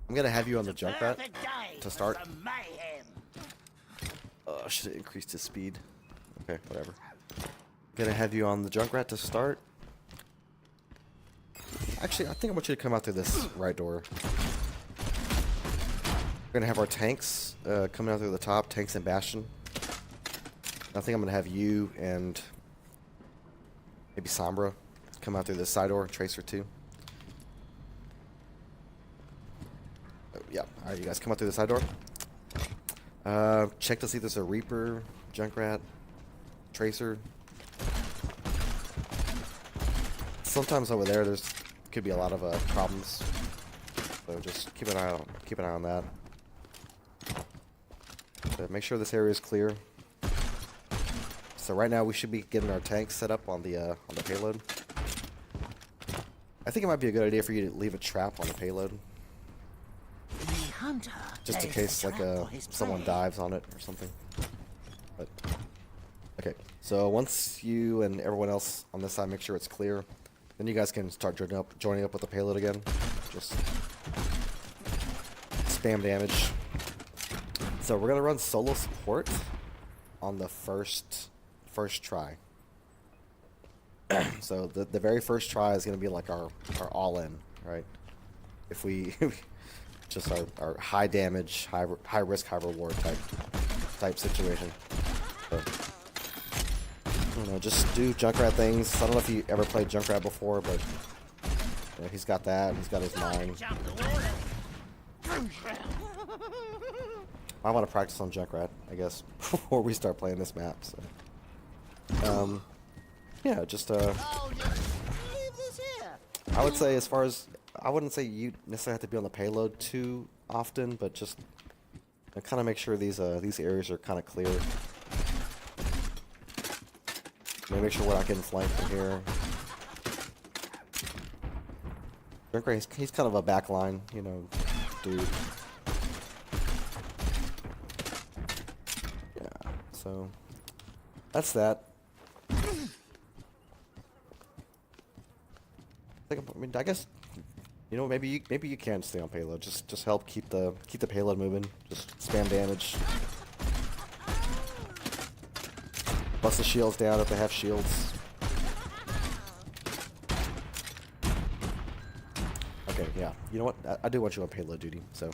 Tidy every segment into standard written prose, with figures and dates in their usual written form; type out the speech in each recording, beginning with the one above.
I'm gonna have you on the Junkrat to start. Mayhem. Should have increased his speed. Okay, whatever. Gonna have you on the Junkrat to start. Actually, I think I want you to come out through this right door. We're gonna have our tanks coming out through the top, tanks and Bastion. I think I'm gonna have you and maybe Sombra come out through this side door, Tracer too. Oh, yeah, alright, you guys come out through the side door. Check to see if there's a Reaper, Junkrat, Tracer. Sometimes over there, could be a lot of problems. So just keep an eye on that. So make sure this area is clear. So right now we should be getting our tanks set up on the payload. I think it might be a good idea for you to leave a trap on the payload, just in case like someone dives on it or something. But okay, so once you and everyone else on this side make sure it's clear, then you guys can start joining up with the payload again. Just spam damage. So we're gonna run solo support on the first try. So the very first try is gonna be like our all in, right? If we just our high damage, high risk, high reward type situation. So, I don't know, just do Junkrat things. I don't know if you ever played Junkrat before, but you know, he's got that. He's got his mine. I want to practice on Junkrat, I guess, before we start playing this map. So, yeah, just I would say as far as I wouldn't say you necessarily have to be on the payload too often, but just kind of make sure these areas are kind of clear. Make sure we're not getting flanked from here. Junkrat, he's kind of a backline, you know, dude. Yeah, so that's that. I mean, I guess, you know, maybe you can stay on payload. Just help keep the payload moving. Just spam damage. Bust the shields down if they have shields. Okay, yeah. You know what? I do want you on payload duty. So,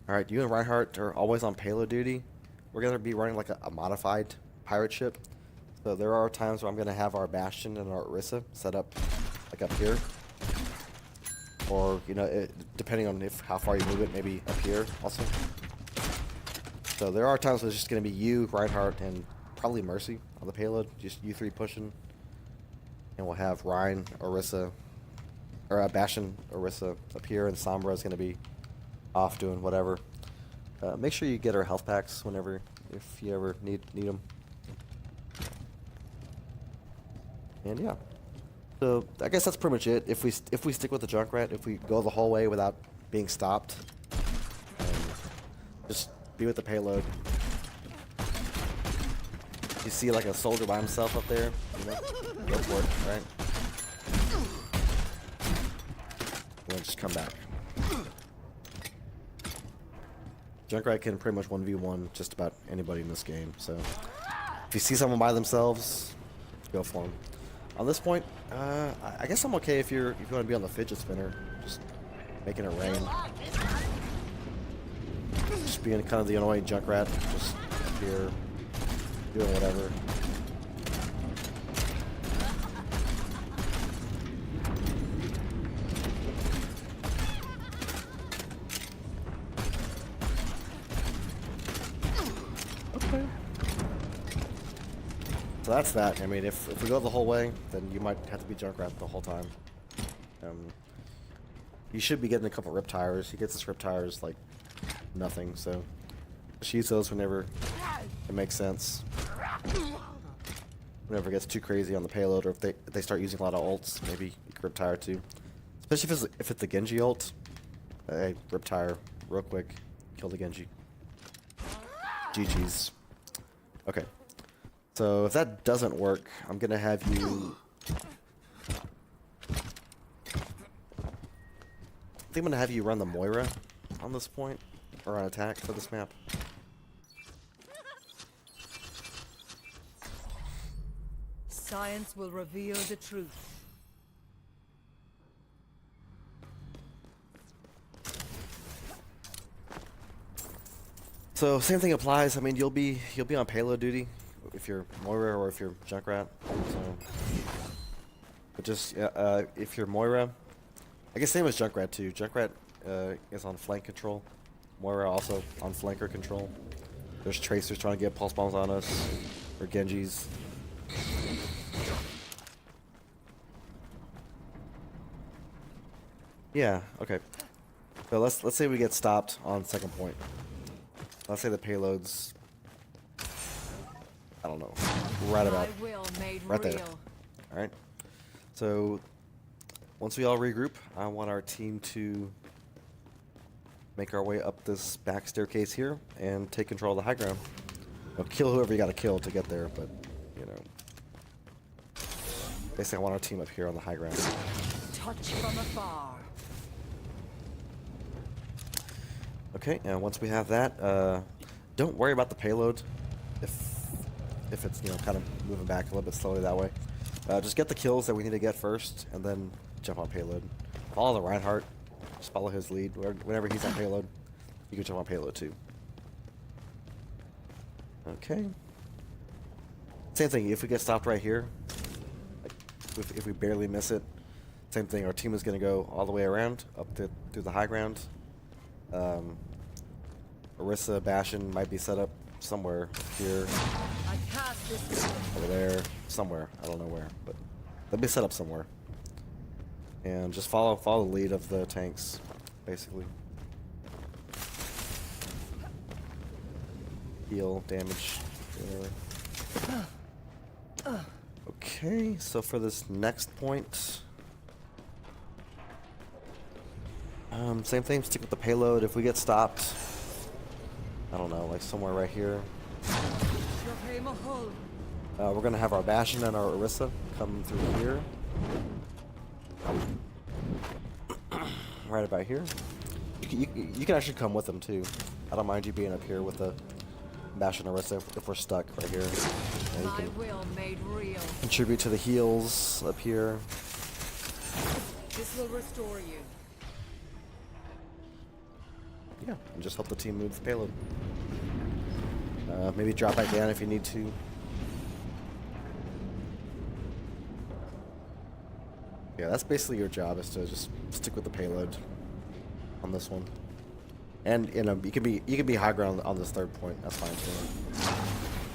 all right, you and Reinhardt are always on payload duty. We're gonna be running like a modified pirate ship. So there are times where I'm gonna have our Bastion and our Orisa set up like up here, or you know, depending on how far you move it, maybe up here also. So there are times when it's just gonna be you, Reinhardt, and probably Mercy on the payload, just you three pushing, and we'll have Ryan, Orisa, or Bastion, Orisa up here, and Sombra is gonna be off doing whatever. Make sure you get our health packs whenever, if you ever need them. And yeah, so I guess that's pretty much it. If we stick with the Junkrat, if we go the whole way without being stopped, just be with the payload. You see like a soldier by himself up there, you know, go for it, right? And then just come back. Junkrat can pretty much 1v1 just about anybody in this game, so if you see someone by themselves, go for them. On this point, I guess I'm okay if you want to be on the fidget spinner, just making it rain. Just being kind of the annoying Junkrat, just up here, doing whatever. Okay. So that's that. I mean, if we go the whole way, then you might have to be Junkrat the whole time. You should be getting a couple rip tires. He gets his rip tires like nothing, so just use those whenever it makes sense. Whenever it gets too crazy on the payload, or if they start using a lot of ults, maybe you can rip tire too. Especially if it's the Genji ult. Hey, rip tire real quick, kill the Genji. GG's. Okay. So if that doesn't work, I'm gonna have you. I think I'm gonna have you run the Moira on this point, or on attack for this map. Science will reveal the truth. So same thing applies. I mean, you'll be on payload duty if you're Moira or if you're Junkrat. So, but just if you're Moira, I guess same as Junkrat too. Junkrat is on flank control. Moira also on flanker control. There's tracers trying to get pulse bombs on us, or Genjis. Yeah. Okay. So let's say we get stopped on second point. Let's say the payload's, I don't know, right there. All right. So once we all regroup, I want our team to make our way up this back staircase here and take control of the high ground. Kill whoever you got to kill to get there, but you know, basically I want our team up here on the high ground. Touch from afar. Okay, and once we have that, don't worry about the payload if it's, you know, kind of moving back a little bit slowly that way. Just get the kills that we need to get first, and then jump on payload. Follow the Reinhardt. Just follow his lead. Whenever he's on payload, you can jump on payload too. Okay. Same thing, if we get stopped right here, like if we barely miss it, same thing, our team is going to go all the way around, up through the high ground. Orisa, Bastion might be set up somewhere here, over there, somewhere. I don't know where, but they'll be set up somewhere. And just follow the lead of the tanks, basically. Heal, damage, whatever. Okay, so for this next point, same thing, stick with the payload. If we get stopped, I don't know, like somewhere right here, we're gonna have our Bastion and our Orisa come through here. Right about here. You can actually come with them too. I don't mind you being up here with the Bastion and Orisa if we're stuck right here. Yeah, you can contribute to the heals up here. This will restore you. Yeah, and just help the team move the payload. Maybe drop back down if you need to. Yeah, that's basically your job, is to just stick with the payload on this one. And you know, you can be high ground on this third point. That's fine too.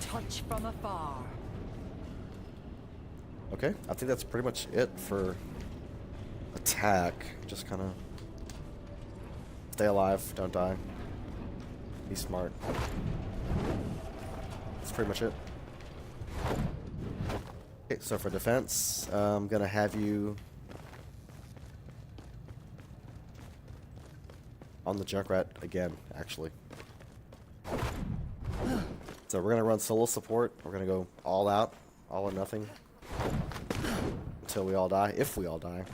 Touch from afar. Okay, I think that's pretty much it for attack. Just kind of stay alive, don't die. Be smart. That's pretty much it. Okay, so for defense, I'm gonna have you on the Junkrat again, actually. So we're gonna run solo support. We're gonna go all out, all or nothing, until we all die, if we all die.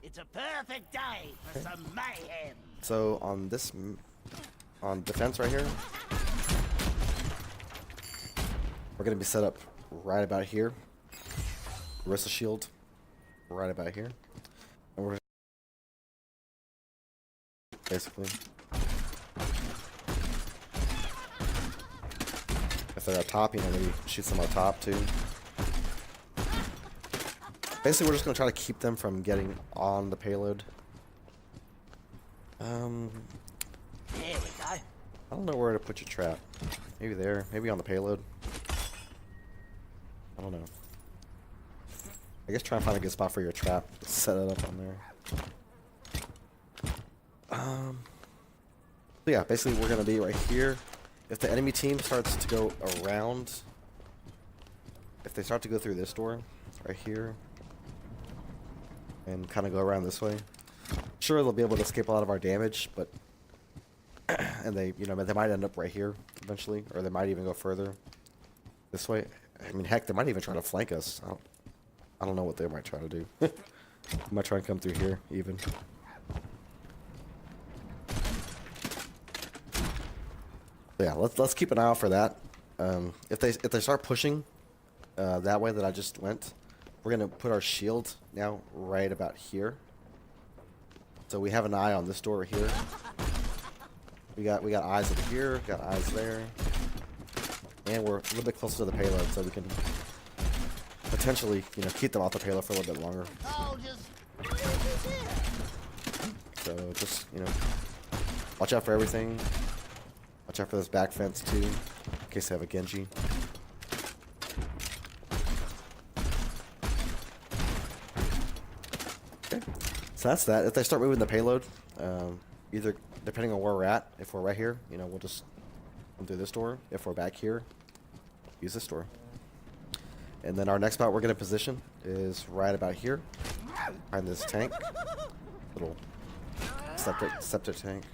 It's a perfect day for some mayhem. So on defense right here, we're gonna be set up right about here. Orisa shield, right about here, and we're basically, if they're up top, you know, maybe shoot some up top too. Basically, we're just gonna try to keep them from getting on the payload. Here we go. I don't know where to put your trap. Maybe there, maybe on the payload. I don't know. I guess try and find a good spot for your trap. Set it up on there. So yeah, basically we're gonna be right here. If the enemy team starts to go around, if they start to go through this door, right here, and kind of go around this way, sure they'll be able to escape a lot of our damage, but and they might end up right here eventually, or they might even go further. This way. I mean, heck, they might even try to flank us. I don't know what they might try to do. They might try and come through here, even. Yeah, let's keep an eye out for that. If they start pushing that way that I just went, we're gonna put our shield now right about here. So we have an eye on this door here. We got eyes over here, got eyes there, and we're a little bit closer to the payload, so we can potentially, you know, keep them off the payload for a little bit longer. So just, you know, watch out for everything. Watch out for this back fence too, in case they have a Genji. Okay, so that's that. If they start moving the payload, either depending on where we're at, if we're right here, you know, we'll just come through this door. If we're back here, use this door. And then our next spot we're going to position is right about here, behind this tank, little septic tank.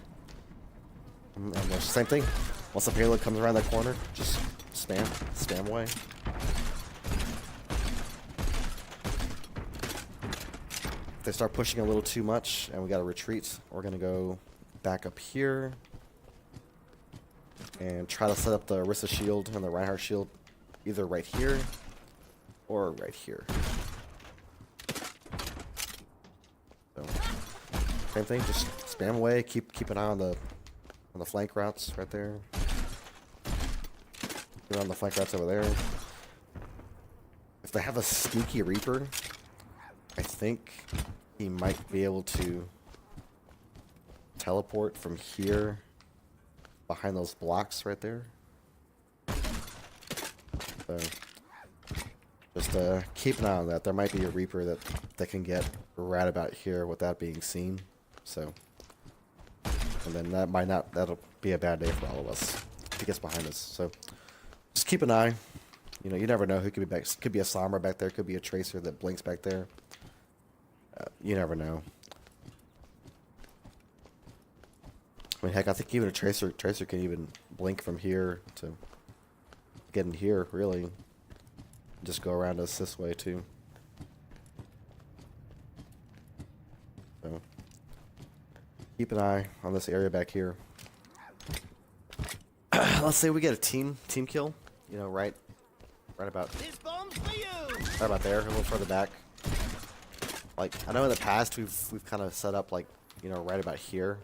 And the same thing. Once the payload comes around that corner, just spam away. If they start pushing a little too much and we got to retreat, we're going to go back up here and try to set up the Orisa shield and the Reinhardt shield either right here or right here. So, same thing, just spam away, keep an eye on the flank routes right there. Keep on the flank routes over there. If they have a sneaky Reaper, I think he might be able to teleport from here behind those blocks right there. So just keep an eye on that. There might be a Reaper that can get right about here without being seen. So, and then that'll be a bad day for all of us if he gets behind us. So just keep an eye. You know, you never know who could be back. Could be a Sombra back there. Could be a Tracer that blinks back there. You never know. I mean, heck, I think even a Tracer can even blink from here to get in here, really. Just go around us this way, too. So, keep an eye on this area back here. Let's say we get a team kill, you know, right about there, a little further back. Like, I know in the past we've kind of set up, like, you know, right about here.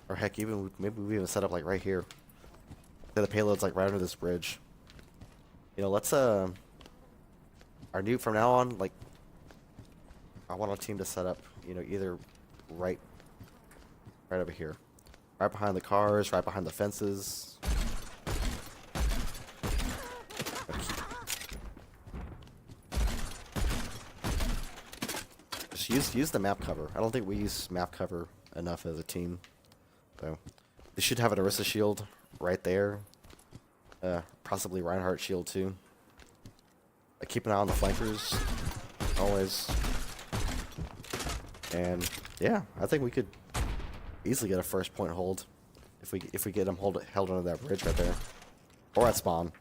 Or heck, maybe we even set up like right here. The payload's like right under this bridge. You know, let's from now on, like, I want our team to set up, you know, either right over here, right behind the cars, right behind the fences. Just use the map cover. I don't think we use map cover enough as a team. So, they should have an Orisa shield right there. Possibly Reinhardt shield too. Keep an eye on the flankers, always. And yeah, I think we could easily get a first point hold if we get them held under that bridge right there, or at spawn.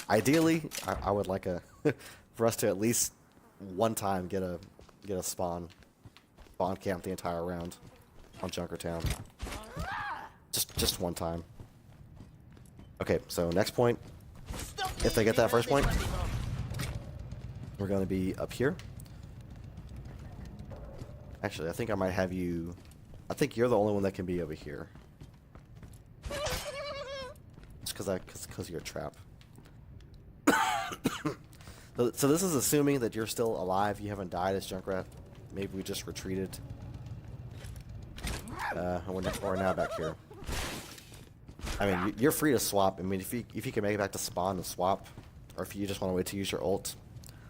Ideally, I would like for us to at least one time get a spawn camp the entire round on Junkertown. Just one time. Okay, so next point. If they get that first point, we're going to be up here. Actually, I think I might have you... I think you're the only one that can be over here. Just because you're a trap. So this is assuming that you're still alive, you haven't died as Junkrat. Maybe we just retreated. And we're now back here. I mean, you're free to swap. I mean, if you can make it back to spawn and swap, or if you just want to wait to use your ult,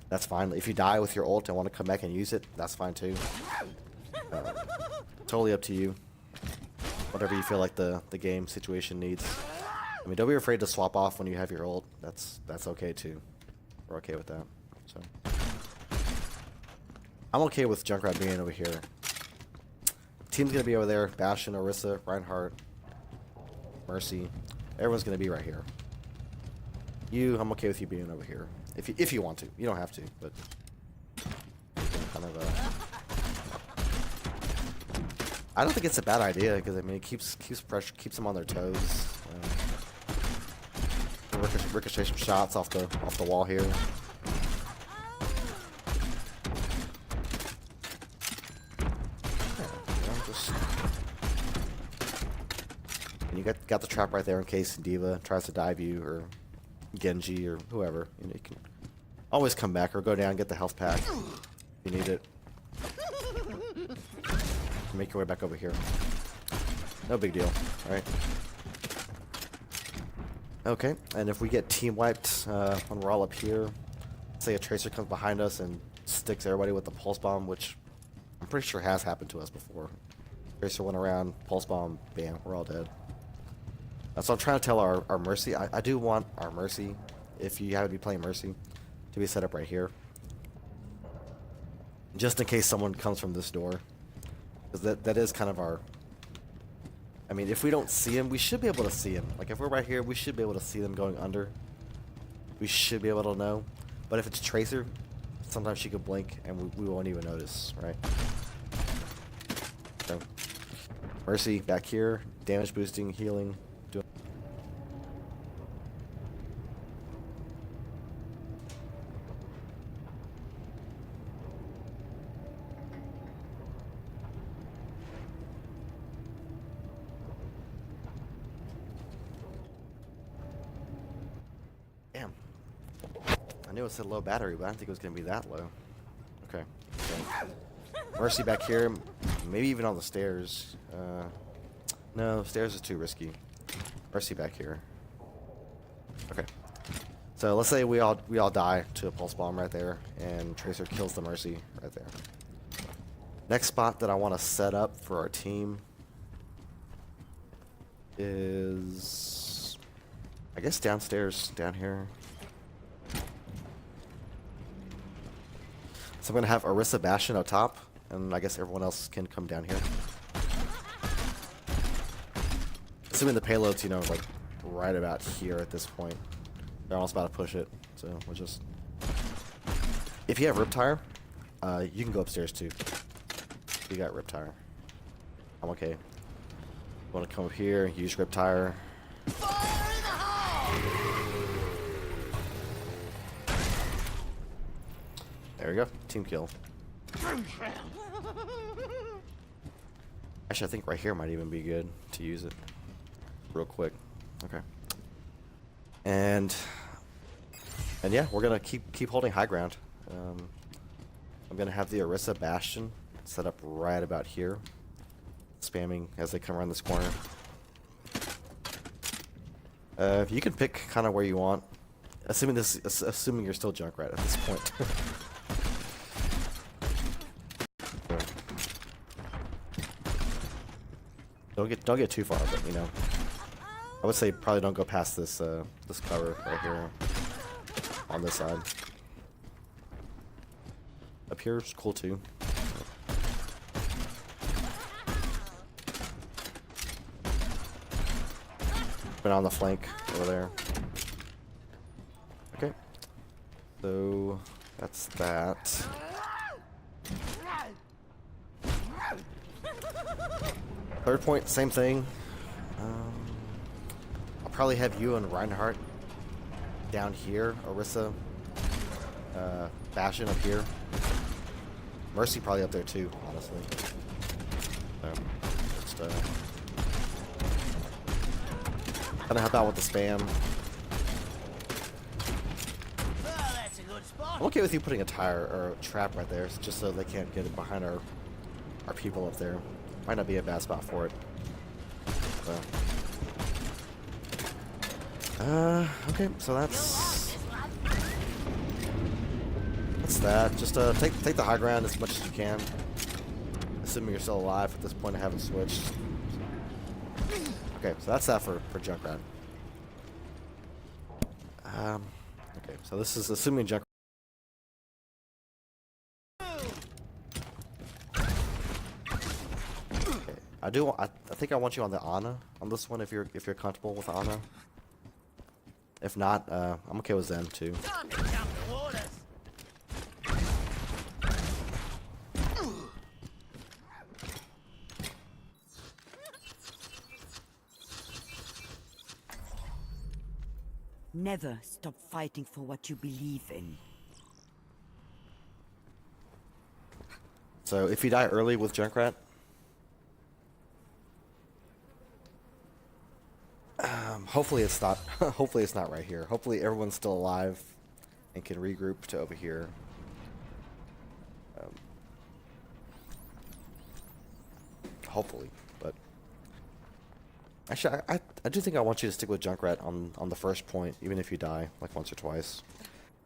that's fine. If you die with your ult and want to come back and use it, that's fine too. Totally up to you. Whatever you feel like the game situation needs. I mean, don't be afraid to swap off when you have your ult. That's okay too. We're okay with that. So I'm okay with Junkrat being over here. Team's gonna be over there. Bastion, Orisa, Reinhardt, Mercy. Everyone's gonna be right here. You, I'm okay with you being over here. If you want to. You don't have to, but kind of I don't think it's a bad idea because I mean it keeps pressure, keeps them on their toes. Ricochet some shots off the wall here. And you got the trap right there in case D.Va tries to dive you or Genji or whoever. You know, you can always come back or go down and get the health pack if you need it. Make your way back over here. No big deal, alright? Okay, and if we get team wiped when we're all up here, say a Tracer comes behind us and sticks everybody with the pulse bomb, which I'm pretty sure has happened to us before. Tracer went around, pulse bomb, bam, we're all dead. So I'm trying to tell our Mercy, I do want our Mercy, if you happen to be playing Mercy, to be set up right here. Just in case someone comes from this door. Because that is kind of our... I mean, if we don't see him, we should be able to see him. Like, if we're right here, we should be able to see them going under. We should be able to know. But if it's Tracer, sometimes she could blink and we won't even notice, right? So, Mercy back here, damage boosting, healing. Damn. I knew it said low battery, but I didn't think it was going to be that low. Okay. So, Mercy back here, maybe even on the stairs. No, stairs is too risky. Mercy back here. Okay. So let's say we all die to a pulse bomb right there, and Tracer kills the Mercy right there. Next spot that I want to set up for our team is, I guess, downstairs, down here. So I'm going to have Orisa Bastion up top, and I guess everyone else can come down here. Assuming the payload's, you know, like right about here at this point. They're almost about to push it, so we'll just... If you have Riptire, you can go upstairs too. You got Riptire. I'm okay. Want to come up here, use Riptire. There we go. Team kill. Actually, I think right here might even be good to use it. Real quick. Okay. And yeah, we're gonna keep holding high ground. I'm gonna have the Orisa Bastion set up right about here, spamming as they come around this corner. You can pick kind of where you want, assuming you're still Junkrat at this point. Don't get too far, but you know, I would say probably don't go past this this cover right here on this side. Up here is cool too. Been on the flank over there. Okay, so that's that. Third point, same thing. I'll probably have you and Reinhardt down here. Orisa, Bastion up here. Mercy probably up there too, honestly. So, just gonna help out with the spam. Oh, that's a good spot. I'm okay with you putting a tire or a trap right there, just so they can't get it behind our people up there. Might not be a bad spot for it. So. Okay, so that's that. Just take the high ground as much as you can. Assuming you're still alive at this point, I haven't switched. Okay, so that's that for Junkrat. Okay, so this is assuming Junkrat. I think I want you on the Ana on this one if you're comfortable with Ana. If not, I'm okay with Zen too. Time to jump the waters. Never stop fighting for what you believe in. So if you die early with Junkrat, hopefully it's not. Hopefully it's not right here. Hopefully everyone's still alive and can regroup to over here. Hopefully, but actually, I do think I want you to stick with Junkrat on the first point, even if you die like once or twice.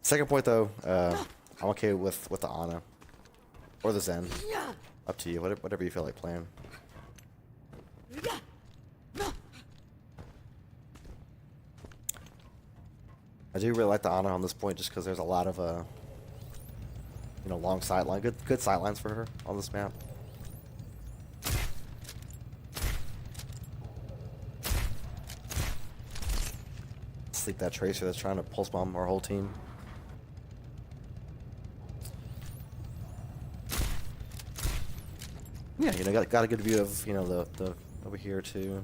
Second point though, I'm okay with the Ana or the Zen. Up to you, whatever you feel like playing. I do really like the Ana on this point just because there's a lot of long sideline, good sidelines for her on this map. Sleep that Tracer that's trying to pulse bomb our whole team. Yeah, got a good view of the over here too.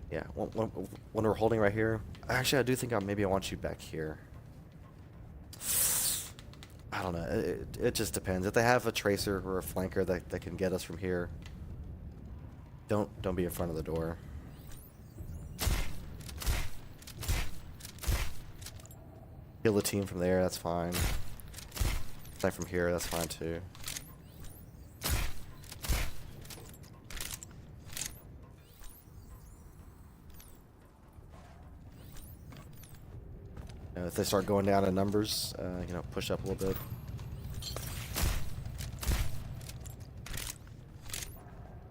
Yeah, when we're holding right here, actually I do think maybe I want you back here. I don't know. It just depends. If they have a Tracer or a flanker that can get us from here, don't be in front of the door. Kill the team from there, that's fine. Attack from here, that's fine too. If they start going down in numbers, push up a little bit.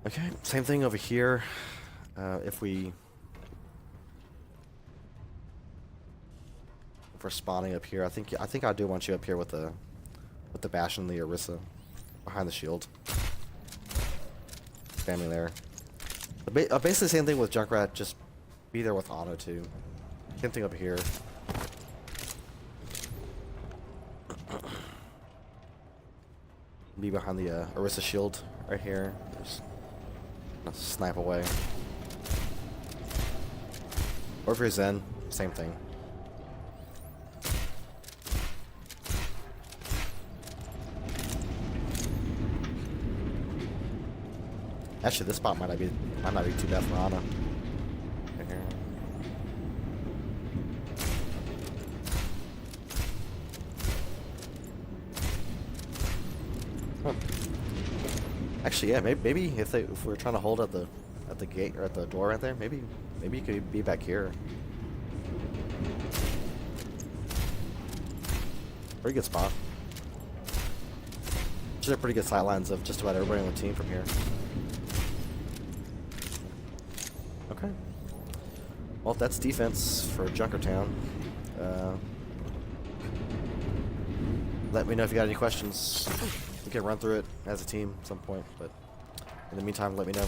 Okay, same thing over here. If we're spawning up here, I think I do want you up here with the Bash and the Orisa behind the shield. Spamming there. Basically same thing with Junkrat, just be there with Auto too. Same thing up here. Be behind the Orisa shield right here. Just snipe away. Or if you're Zen, same thing. Actually, this spot might not be too bad for Ana. Right here. Huh. Actually, yeah, maybe if we're trying to hold at the gate or at the door right there, maybe you could be back here. Pretty good spot. Should have pretty good sightlines of just about everybody on the team from here. Okay. Well, that's defense for Junkertown. Let me know if you got any questions. We can run through it as a team at some point, but in the meantime, let me know.